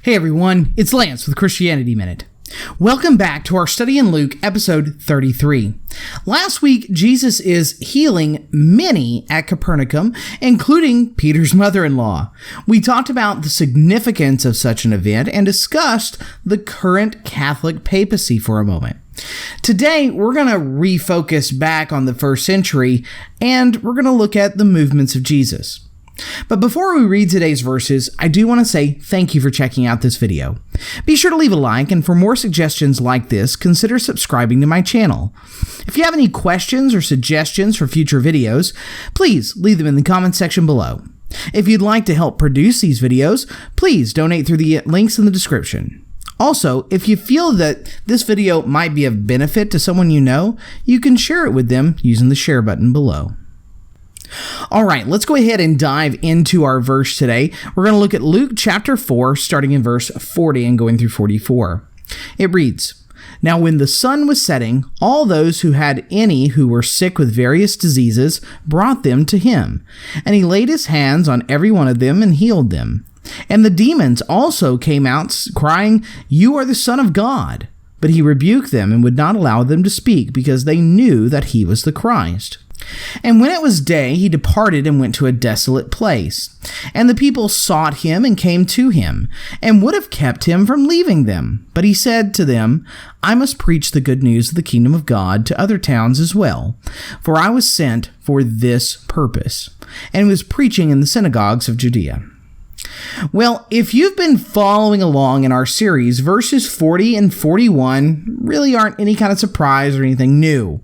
Hey everyone, it's Lance with Christianity Minute. Welcome back to our study in Luke, episode 33. Last week, Jesus is healing many at Capernaum, including Peter's mother-in-law. We talked about the significance of such an event and discussed the current Catholic Papacy for a moment. Today, we're going to refocus back on the first century, and we're going to look at the movements of Jesus. But before we read today's verses, I do want to say thank you for checking out this video. Be sure to leave a like, and for more suggestions like this, consider subscribing to my channel. If you have any questions or suggestions for future videos, please leave them in the comments section below. If you'd like to help produce these videos, please donate through the links in the description. Also, if you feel that this video might be of benefit to someone you know, you can share it with them using the share button below. All right, let's go ahead and dive into our verse today. We're going to look at Luke chapter 4, starting in verse 40 and going through 44. It reads, "Now when the sun was setting, all those who had any who were sick with various diseases brought them to him, and he laid his hands on every one of them and healed them. And the demons also came out, crying, 'You are the Son of God.' But he rebuked them and would not allow them to speak, because they knew that he was the Christ. And when it was day, he departed and went to a desolate place. And the people sought him and came to him, and would have kept him from leaving them. But he said to them, 'I must preach the good news of the kingdom of God to other towns as well, for I was sent for this purpose.' And he was preaching in the synagogues of Judea." Well, if you've been following along in our series, verses 40 and 41 really aren't any kind of surprise or anything new.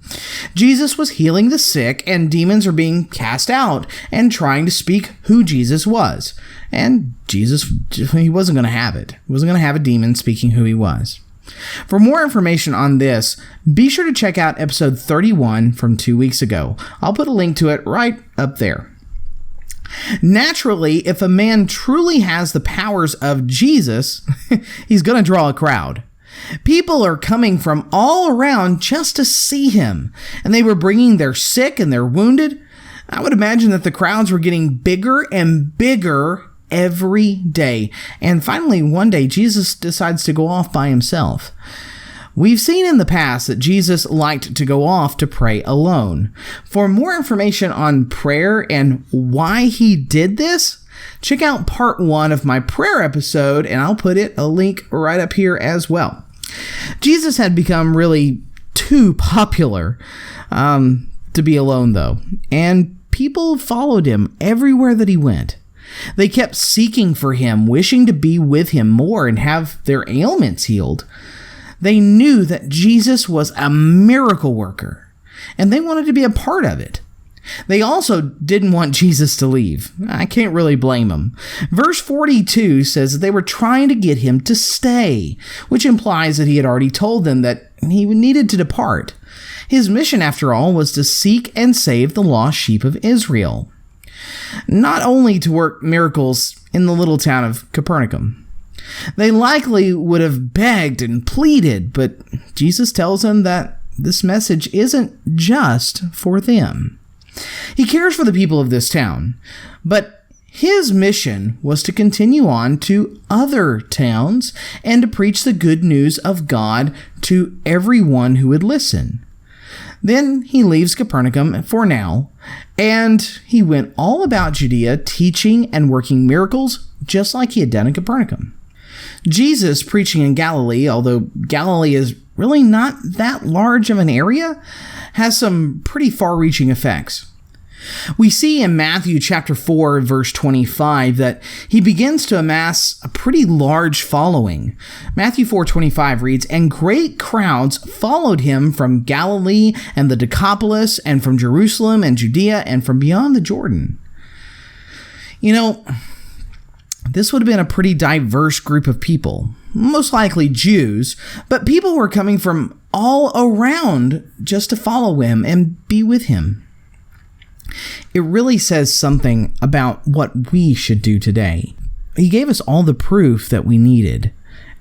Jesus was healing the sick, and demons are being cast out and trying to speak who Jesus was. And Jesus, he wasn't going to have it. He wasn't going to have a demon speaking who he was. For more information on this, be sure to check out episode 31 from 2 weeks ago. I'll put a link to it right up there. Naturally, if a man truly has the powers of Jesus, he's going to draw a crowd. People are coming from all around just to see him, and they were bringing their sick and their wounded. I would imagine that the crowds were getting bigger and bigger every day. And finally, one day, Jesus decides to go off by himself. We've seen in the past that Jesus liked to go off to pray alone. For more information on prayer and why he did this, check out part 1 of my prayer episode, and I'll put a link right up here as well. Jesus had become really too popular to be alone, though, and people followed him everywhere that he went. They kept seeking for him, wishing to be with him more and have their ailments healed. They knew that Jesus was a miracle worker, and they wanted to be a part of it. They also didn't want Jesus to leave. I can't really blame them. Verse 42 says that they were trying to get him to stay, which implies that he had already told them that he needed to depart. His mission, after all, was to seek and save the lost sheep of Israel, not only to work miracles in the little town of Capernaum. They likely would have begged and pleaded, but Jesus tells them that this message isn't just for them. He cares for the people of this town, but his mission was to continue on to other towns and to preach the good news of God to everyone who would listen. Then he leaves Capernaum for now, and he went all about Judea, teaching and working miracles just like he had done in Capernaum. Jesus preaching in Galilee, although Galilee is really not that large of an area, has some pretty far-reaching effects. We see in Matthew chapter 4, verse 25, that he begins to amass a pretty large following. Matthew 4:25 reads, "And great crowds followed him from Galilee and the Decapolis, and from Jerusalem and Judea, and from beyond the Jordan." You know, this would have been a pretty diverse group of people, most likely Jews, but people were coming from all around just to follow him and be with him. It really says something about what we should do today. He gave us all the proof that we needed,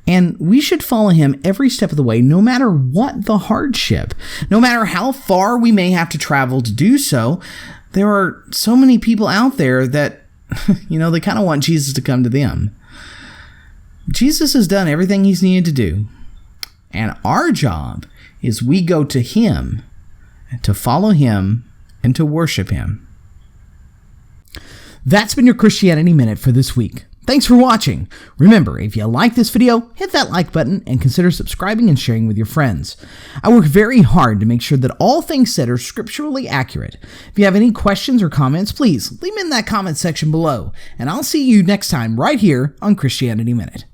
and we should follow him every step of the way, no matter what the hardship, no matter how far we may have to travel to do so. There are so many people out there that they kind of want Jesus to come to them. Jesus has done everything he's needed to do. And our job is we go to him to follow him and to worship him. That's been your Christianity Minute for this week. Thanks for watching. Remember, if you like this video, hit that like button and consider subscribing and sharing with your friends. I work very hard to make sure that all things said are scripturally accurate. If you have any questions or comments, please leave them in that comment section below, and I'll see you next time right here on Christianity Minute.